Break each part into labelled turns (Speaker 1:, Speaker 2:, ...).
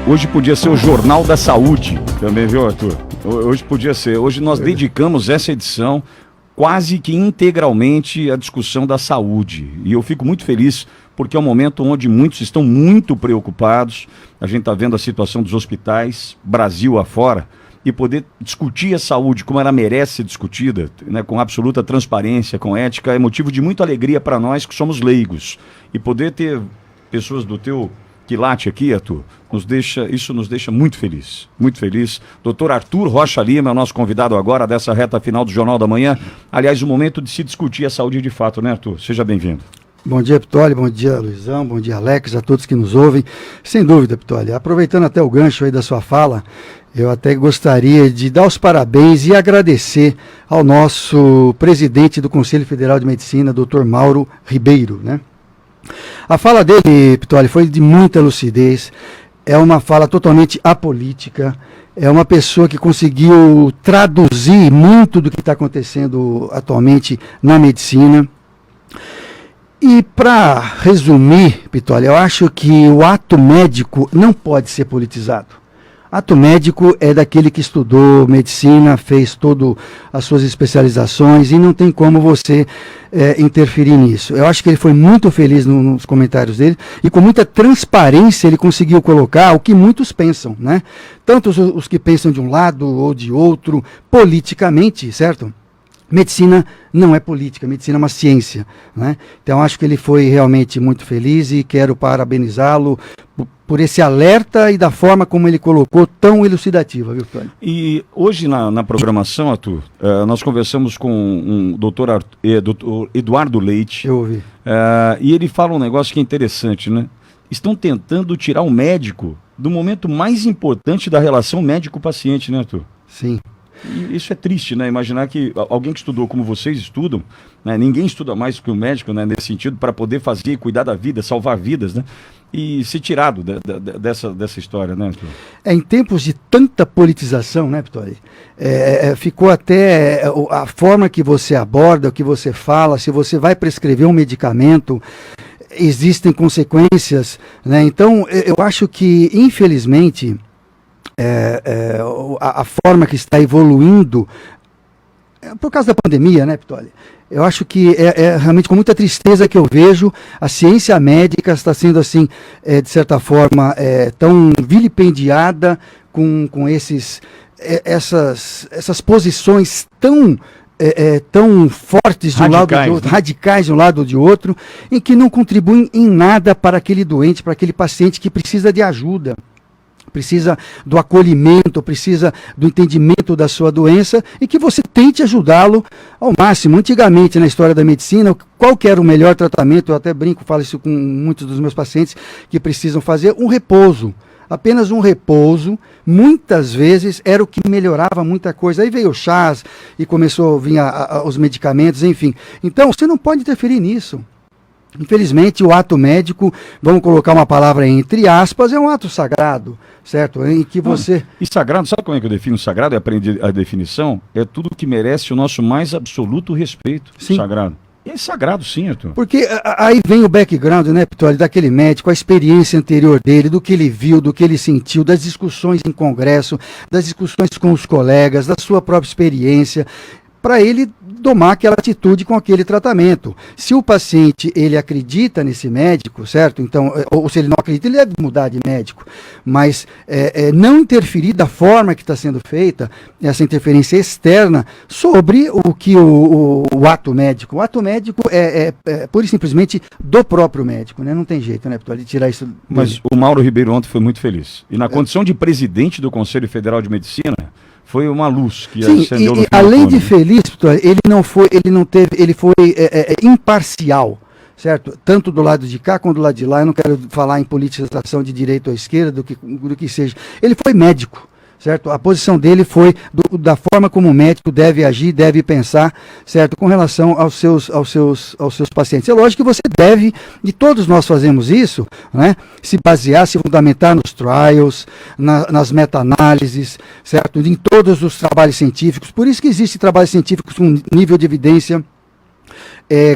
Speaker 1: Hoje podia ser o Jornal da Saúde, também, viu, Arthur? Hoje podia ser. Hoje nós dedicamos essa edição quase que integralmente à discussão da saúde. E eu fico muito feliz porque é um momento onde muitos estão muito preocupados. A gente está vendo a situação dos hospitais, Brasil afora, e poder discutir a saúde como ela merece ser discutida, né, com absoluta transparência, com ética, é motivo de muita alegria para nós que somos leigos. E poder ter pessoas do teu quilate aqui, Arthur, isso nos deixa muito feliz, muito feliz. Dr. Arthur Rocha Lima é o nosso convidado agora dessa reta final do Jornal da Manhã. Aliás, o momento de se discutir a saúde de fato, né, Arthur? Seja bem-vindo.
Speaker 2: Bom dia, Pitoli, bom dia, Luizão, bom dia, Alex, a todos que nos ouvem. Sem dúvida, Pitoli, aproveitando até o gancho aí da sua fala, eu até gostaria de dar os parabéns e agradecer ao nosso presidente do Conselho Federal de Medicina, Dr. Mauro Ribeiro, né? A fala dele, Pitoli, foi de muita lucidez, é uma fala totalmente apolítica, é uma pessoa que conseguiu traduzir muito do que está acontecendo atualmente na medicina. E para resumir, Pitoli, eu acho que o ato médico não pode ser politizado. Ato médico é daquele que estudou medicina, fez todas as suas especializações e não tem como você interferir nisso. Eu acho que ele foi muito feliz nos comentários dele e com muita transparência ele conseguiu colocar o que muitos pensam, né? Tanto os que pensam de um lado ou de outro, politicamente, certo? Medicina não é política, medicina é uma ciência, né? Então acho que ele foi realmente muito feliz e quero parabenizá-lo por esse alerta e da forma como ele colocou tão elucidativa, viu, Tony?
Speaker 1: E hoje na programação, Arthur, nós conversamos com um doutor Eduardo Leite.
Speaker 2: Eu ouvi.
Speaker 1: E ele fala um negócio que é interessante, né? Estão tentando tirar o médico do momento mais importante da relação médico-paciente, né, Arthur?
Speaker 2: Sim.
Speaker 1: E isso é triste, né? Imaginar que alguém que estudou como vocês estudam, né? Ninguém estuda mais do que o médico, né? Nesse sentido, para poder fazer e cuidar da vida, salvar vidas, né? E ser tirado dessa história, né, Arthur?
Speaker 2: Em tempos de tanta politização, né, Pitoli? Ficou até a forma que você aborda, o que você fala, se você vai prescrever um medicamento, existem consequências, né? Então, eu acho que, infelizmente, a forma que está evoluindo, por causa da pandemia, né, Pitoli? Eu acho que é realmente com muita tristeza que eu vejo a ciência médica está sendo assim, de certa forma, tão vilipendiada com essas posições tão fortes de um lado ou de outro, radicais de um lado ou de outro, em que não contribuem em nada para aquele doente, para aquele paciente que precisa de ajuda. Precisa do acolhimento, precisa do entendimento da sua doença e que você tente ajudá-lo ao máximo. Antigamente, na história da medicina, qual que era o melhor tratamento? Eu até brinco, falo isso com muitos dos meus pacientes que precisam fazer um repouso. Apenas um repouso, muitas vezes, era o que melhorava muita coisa. Aí veio o chás e começou a vir os medicamentos, enfim. Então, você não pode interferir nisso. Infelizmente, o ato médico, vamos colocar uma palavra entre aspas, é um ato sagrado, certo? Em que você...
Speaker 1: E sagrado, sabe como é que eu defino sagrado? Eu aprendi a definição? É tudo que merece o nosso mais absoluto respeito.
Speaker 2: Sim.
Speaker 1: Sagrado. E é sagrado, sim, Arthur.
Speaker 2: Porque aí vem o background, né, Pitoli, daquele médico, a experiência anterior dele, do que ele viu, do que ele sentiu, das discussões em congresso, das discussões com os colegas, da sua própria experiência, para ele tomar aquela atitude com aquele tratamento. Se o paciente ele acredita nesse médico, certo? Então, ou se ele não acredita, ele deve mudar de médico. Mas não interferir da forma que está sendo feita, essa interferência externa, sobre o que o ato médico. O ato médico é pura e simplesmente do próprio médico, né? Não tem jeito, né, de tirar isso dele.
Speaker 1: Mas o Mauro Ribeiro ontem foi muito feliz. E na condição de presidente do Conselho Federal de Medicina, foi uma luz que acendeu no fim.
Speaker 2: Além de feliz, ele foi imparcial, certo? Tanto do lado de cá quanto do lado de lá. Eu não quero falar em politização de direita ou esquerda, do que seja. Ele foi médico, certo? A posição dele foi da forma como o médico deve agir, deve pensar, certo? Com relação aos seus pacientes. É lógico que você deve, e todos nós fazemos isso, né? Se basear, se fundamentar nos trials, nas meta-análises, certo? Em todos os trabalhos científicos. Por isso que existem trabalhos científicos com nível de evidência,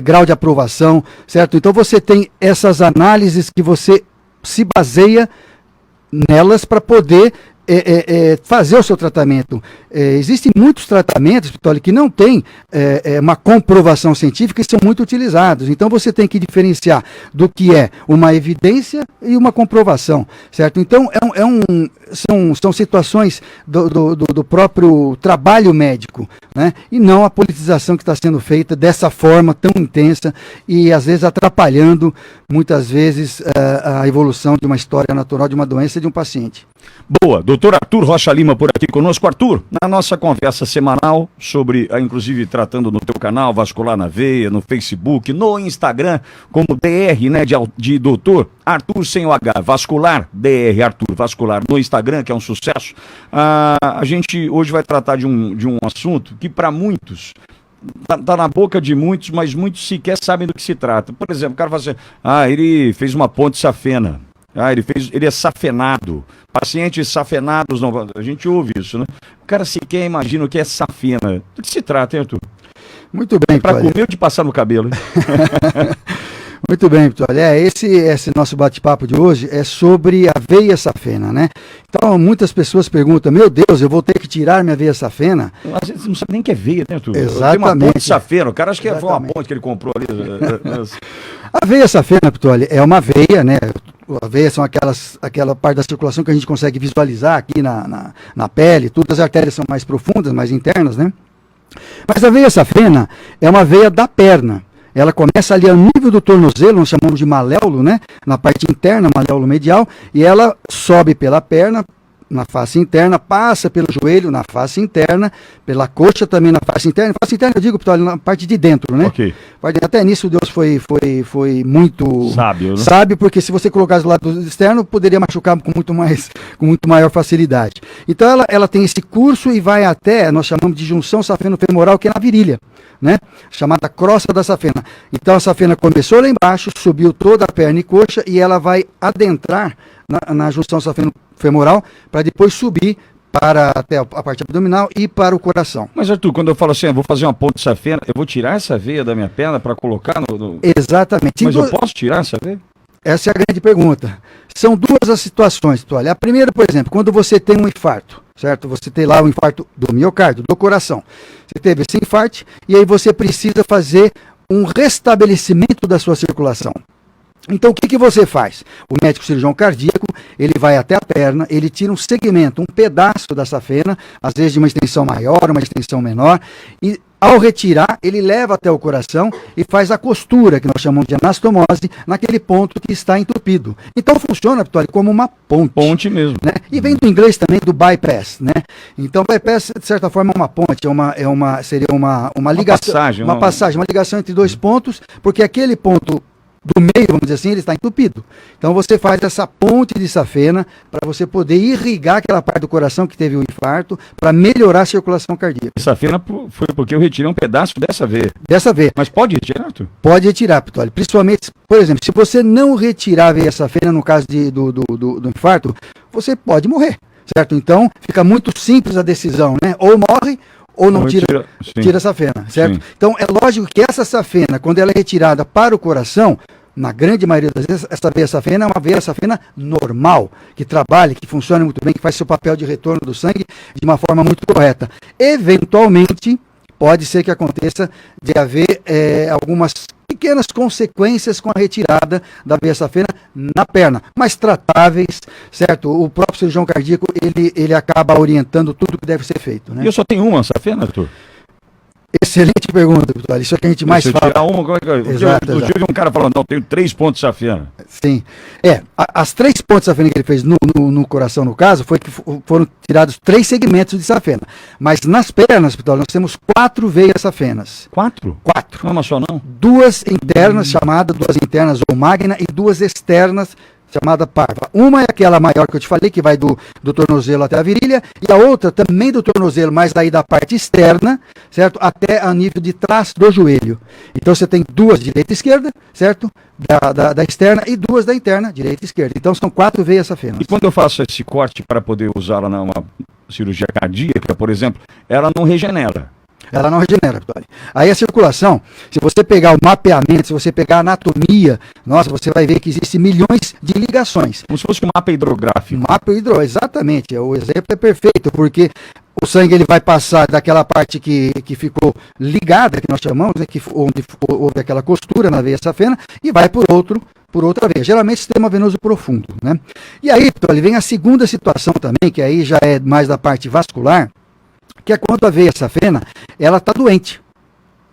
Speaker 2: grau de aprovação, certo? Então você tem essas análises que você se baseia nelas para poder fazer o seu tratamento. Existem muitos tratamentos, Pitoli, que não têm uma comprovação científica e são muito utilizados. Então você tem que diferenciar do que é uma evidência e uma comprovação, certo? Então são situações do próprio trabalho médico, né? E não a politização que está sendo feita dessa forma tão intensa e às vezes atrapalhando muitas vezes a evolução de uma história natural de uma doença de um paciente.
Speaker 1: Boa, doutor Arthur Rocha Lima por aqui conosco. Arthur, na nossa conversa semanal sobre, inclusive tratando no teu canal Vascular na Veia, no Facebook, no Instagram, como DR, né, de doutor Arthur sem o H, Vascular, DR Arthur Vascular, no Instagram, que é um sucesso. A gente hoje vai tratar de um assunto que para muitos tá na boca de muitos, mas muitos sequer sabem do que se trata. Por exemplo, o cara fala assim, ele fez uma ponte safena. Ele é safenado. Pacientes safenados, não, a gente ouve isso, né? O cara sequer imagina o que é safena. Do que se trata, hein, Arthur?
Speaker 2: Muito bem,
Speaker 1: para comer ou de passar no cabelo, hein?
Speaker 2: Muito bem, Pitoli. Esse nosso bate-papo de hoje é sobre a veia safena, né? Então, muitas pessoas perguntam, meu Deus, eu vou ter que tirar minha veia safena?
Speaker 1: Às vezes não sabe nem que é veia, né, Arthur?
Speaker 2: Exatamente.
Speaker 1: Tem uma ponte safena, o cara acha que foi uma ponte que ele comprou ali.
Speaker 2: A veia safena, Pitoli, é uma veia, né? A veia são aquela parte da circulação que a gente consegue visualizar aqui na pele, tudo. As artérias são mais profundas, mais internas, né? Mas a veia safena é uma veia da perna. Ela começa ali ao nível do tornozelo, nós chamamos de maléolo, né? Na parte interna, maléolo medial, e ela sobe pela perna, na face interna, passa pelo joelho, na face interna, pela coxa também na face interna. Face interna, eu digo, na parte de dentro, né?
Speaker 1: Ok.
Speaker 2: Até nisso Deus foi muito
Speaker 1: sábio, né?
Speaker 2: Sábio, porque se você colocasse do lado externo, poderia machucar com muito maior facilidade. Então ela tem esse curso e vai até, nós chamamos de junção safeno-femoral, que é na virilha, né? Chamada crosta da safena. Então a safena começou lá embaixo, subiu toda a perna e coxa e ela vai adentrar na junção safeno-femoral para depois subir para até a parte abdominal e para o coração.
Speaker 1: Mas Arthur, quando eu falo assim, eu vou fazer uma ponte safena, eu vou tirar essa veia da minha perna para colocar no...
Speaker 2: Exatamente.
Speaker 1: Mas eu posso tirar essa veia?
Speaker 2: Essa é a grande pergunta. São duas as situações, olha. A primeira, por exemplo, quando você tem um infarto, certo? Você tem lá um infarto do miocárdio, do coração. Você teve esse infarto e aí você precisa fazer um restabelecimento da sua circulação. Então, o que você faz? O médico cirurgião cardíaco, ele vai até a perna, ele tira um segmento, um pedaço da safena, às vezes de uma extensão maior, uma extensão menor, e ao retirar, ele leva até o coração e faz a costura, que nós chamamos de anastomose, naquele ponto que está entupido. Então, funciona, Pitoli, como uma ponte.
Speaker 1: Ponte mesmo.
Speaker 2: Né? E vem do inglês também, do bypass, né? Então, bypass, de certa forma, é uma ponte, seria uma ligação. Uma passagem, uma ligação entre dois pontos, porque aquele ponto do meio, vamos dizer assim, ele está entupido. Então você faz essa ponte de safena para você poder irrigar aquela parte do coração que teve o infarto, para melhorar a circulação cardíaca.
Speaker 1: Safena foi porque eu retirei um pedaço dessa veia.
Speaker 2: Dessa veia.
Speaker 1: Mas pode retirar, Arthur?
Speaker 2: Pode retirar, Pitoli. Principalmente, por exemplo, se você não retirar a veia safena no caso do infarto, você pode morrer, certo? Então fica muito simples a decisão, né? Ou morre, ou não tira a safena, certo? Sim. Então, é lógico que essa safena, quando ela é retirada para o coração, na grande maioria das vezes, essa veia safena é uma veia safena normal, que trabalha, que funciona muito bem, que faz seu papel de retorno do sangue de uma forma muito correta. Eventualmente, pode ser que aconteça de haver algumas pequenas consequências com a retirada da veia safena na perna, mas tratáveis, certo? O próprio cirurgião cardíaco, ele acaba orientando tudo o que deve ser feito, né?
Speaker 1: E eu só tenho uma safena, Arthur?
Speaker 2: Excelente pergunta, Pitoli. Isso é que a gente mais fala.
Speaker 1: Tirar uma, como é que é?
Speaker 2: Exato,
Speaker 1: eu tive um cara falando, não, tenho 3 pontos de safena.
Speaker 2: Sim. As 3 pontos de safena que ele fez no coração, no caso, foi que foram tirados 3 segmentos de safena. Mas nas pernas, Pitoli, nós temos 4 veias safenas.
Speaker 1: 4?
Speaker 2: 4.
Speaker 1: Não é uma só, não?
Speaker 2: 2 internas, chamadas 2 internas ou magna, e 2 externas, chamada parva. Uma é aquela maior que eu te falei, que vai do tornozelo até a virilha, e a outra também do tornozelo, mas daí da parte externa, certo? Até a nível de trás do joelho. Então você tem 2 direita e esquerda, certo? Da externa, e 2 da interna, direita e esquerda. Então são 4 veias safenas.
Speaker 1: E quando eu faço esse corte para poder usá-la numa cirurgia cardíaca, por exemplo, ela não regenera.
Speaker 2: Ela não regenera, Pitoli. Aí a circulação, se você pegar o mapeamento, se você pegar a anatomia, nossa, você vai ver que existem milhões de ligações.
Speaker 1: Como se fosse um mapa hidrográfico.
Speaker 2: Exatamente. O exemplo é perfeito, porque o sangue ele vai passar daquela parte que ficou ligada, que nós chamamos, né, onde houve aquela costura na veia safena, e vai por outra veia, geralmente sistema venoso profundo, né? E aí, Pitoli, vem a segunda situação também, que aí já é mais da parte vascular, que é quando a veia safena, ela está doente.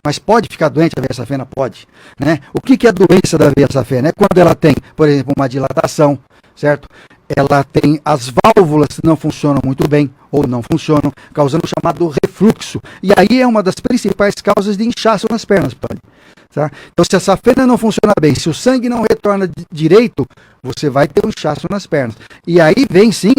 Speaker 2: Mas pode ficar doente a veia safena? Pode, né? O que é a doença da veia safena? É quando ela tem, por exemplo, uma dilatação, certo? Ela tem as válvulas que não funcionam muito bem, ou não funcionam, causando o chamado refluxo. E aí é uma das principais causas de inchaço nas pernas, Pitoli. Tá? Então, se a safena não funciona bem, se o sangue não retorna direito, você vai ter um inchaço nas pernas. E aí vem sim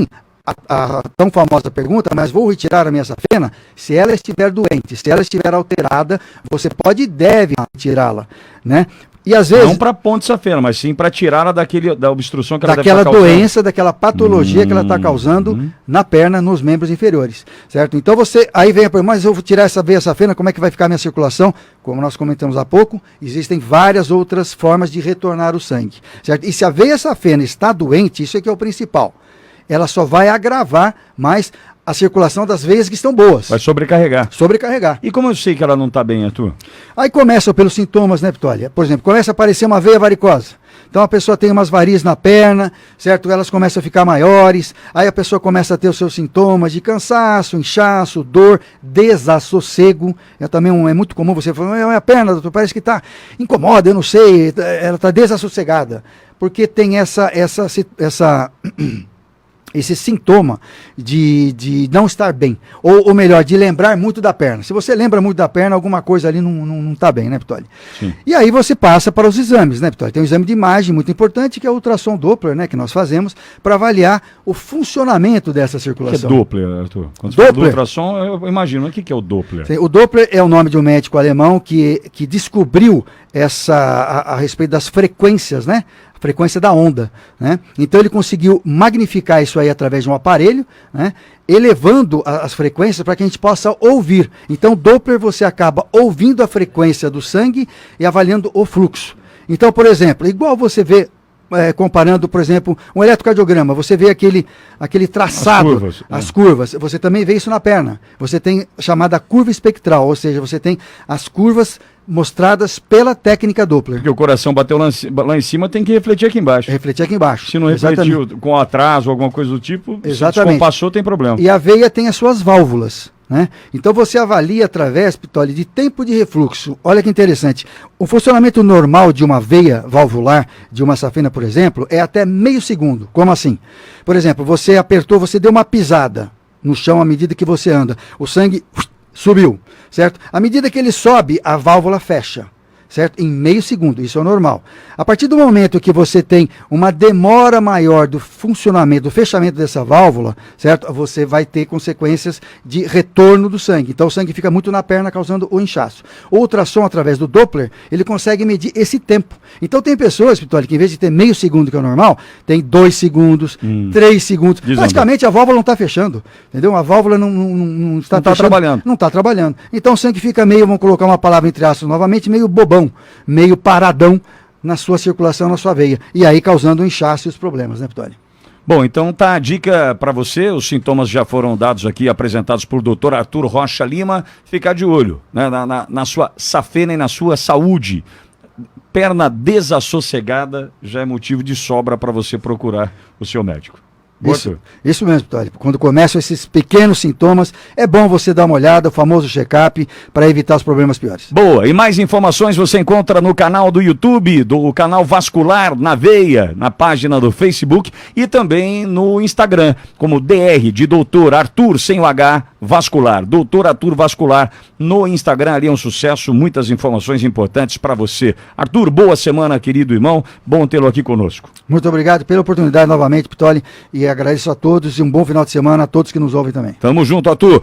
Speaker 2: a tão famosa pergunta, mas vou retirar a minha safena? Se ela estiver doente, se ela estiver alterada, você pode e deve retirá-la, né? E às vezes,
Speaker 1: não para ponte safena, mas sim para tirá-la da obstrução que ela
Speaker 2: daquela
Speaker 1: deve estar causando.
Speaker 2: doença, daquela patologia que ela está causando na perna, nos membros inferiores, certo? Então aí vem a pergunta, mas eu vou tirar essa veia safena, como é que vai ficar a minha circulação? Como nós comentamos há pouco, existem várias outras formas de retornar o sangue, certo? E se a veia safena está doente, isso é que é o principal. Ela só vai agravar mais a circulação das veias que estão boas.
Speaker 1: Vai sobrecarregar.
Speaker 2: Sobrecarregar.
Speaker 1: E como eu sei que ela não está bem, Arthur?
Speaker 2: Aí começa pelos sintomas, né, Pitoli? Por exemplo, começa a aparecer uma veia varicosa. Então a pessoa tem umas varizes na perna, certo? Elas começam a ficar maiores, aí a pessoa começa a ter os seus sintomas de cansaço, inchaço, dor, desassossego. É muito comum você falar, minha perna, doutor, parece que está incomoda, eu não sei, ela está desassossegada. Porque tem esse sintoma de não estar bem, ou melhor, de lembrar muito da perna. Se você lembra muito da perna, alguma coisa ali não está bem, né, Pitoli?
Speaker 1: Sim.
Speaker 2: E aí você passa para os exames, né, Pitoli? Tem um exame de imagem muito importante, que é o ultrassom Doppler, né, que nós fazemos para avaliar o funcionamento dessa circulação.
Speaker 1: O que é Doppler, Arthur? Quando você
Speaker 2: Doppler.
Speaker 1: fala do ultrassom, eu imagino. O que é o Doppler?
Speaker 2: O Doppler é o nome de um médico alemão que descobriu a respeito das frequências, né? Frequência da onda, né? Então ele conseguiu magnificar isso aí através de um aparelho, né? Elevando as frequências para que a gente possa ouvir. Então Doppler você acaba ouvindo a frequência do sangue e avaliando o fluxo. Então, por exemplo, igual você vê comparando, por exemplo, um eletrocardiograma, você vê aquele traçado, as curvas, você também vê isso na perna. Você tem a chamada curva espectral, ou seja, você tem as curvas mostradas pela técnica Doppler.
Speaker 1: Porque o coração bateu lá em cima, tem que refletir aqui embaixo.
Speaker 2: Refletir aqui embaixo.
Speaker 1: Se não refletiu com atraso ou alguma coisa do tipo,
Speaker 2: exatamente,
Speaker 1: se descompassou, tem problema.
Speaker 2: E a veia tem as suas válvulas, né? Então você avalia através, Pitoli, de tempo de refluxo. Olha que interessante. O funcionamento normal de uma veia valvular, de uma safena, por exemplo, é até meio segundo. Como assim? Por exemplo, você apertou, você deu uma pisada no chão à medida que você anda. O sangue subiu, certo? À medida que ele sobe, a válvula fecha, certo? Em meio segundo, isso é o normal. A partir do momento que você tem uma demora maior do funcionamento, do fechamento dessa válvula, certo? Você vai ter consequências de retorno do sangue. Então o sangue fica muito na perna, causando o inchaço. O ultrassom, através do Doppler, ele consegue medir esse tempo. Então tem pessoas, Pitoli, que em vez de ter meio segundo, que é o normal, tem 2 segundos, 3 segundos. Praticamente a válvula não está fechando, entendeu? A válvula não está
Speaker 1: trabalhando.
Speaker 2: Não está trabalhando. Então o sangue fica meio, vamos colocar uma palavra entre aspas novamente, meio bobão, meio paradão na sua circulação, na sua veia. E aí causando o inchaço e os problemas, né, Pitoli?
Speaker 1: Bom, então tá a dica para você, os sintomas já foram dados aqui, apresentados por Dr. Arthur Rocha Lima. Ficar de olho, né, na sua safena e na sua saúde. Perna desassossegada já é motivo de sobra para você procurar o seu médico.
Speaker 2: Isso mesmo, Pitoli. Quando começam esses pequenos sintomas, é bom você dar uma olhada, o famoso check-up, para evitar os problemas piores.
Speaker 1: Boa, e mais informações você encontra no canal do YouTube, do canal Vascular na Veia, na página do Facebook e também no Instagram, como DR de Dr. Arthur, sem o H, Vascular. Dr. Arthur Vascular no Instagram, ali é um sucesso, muitas informações importantes para você. Arthur, boa semana, querido irmão, bom tê-lo aqui conosco.
Speaker 2: Muito obrigado pela oportunidade novamente, Pitoli, e agradeço a todos e um bom final de semana a todos que nos ouvem também.
Speaker 1: Tamo junto, Arthur.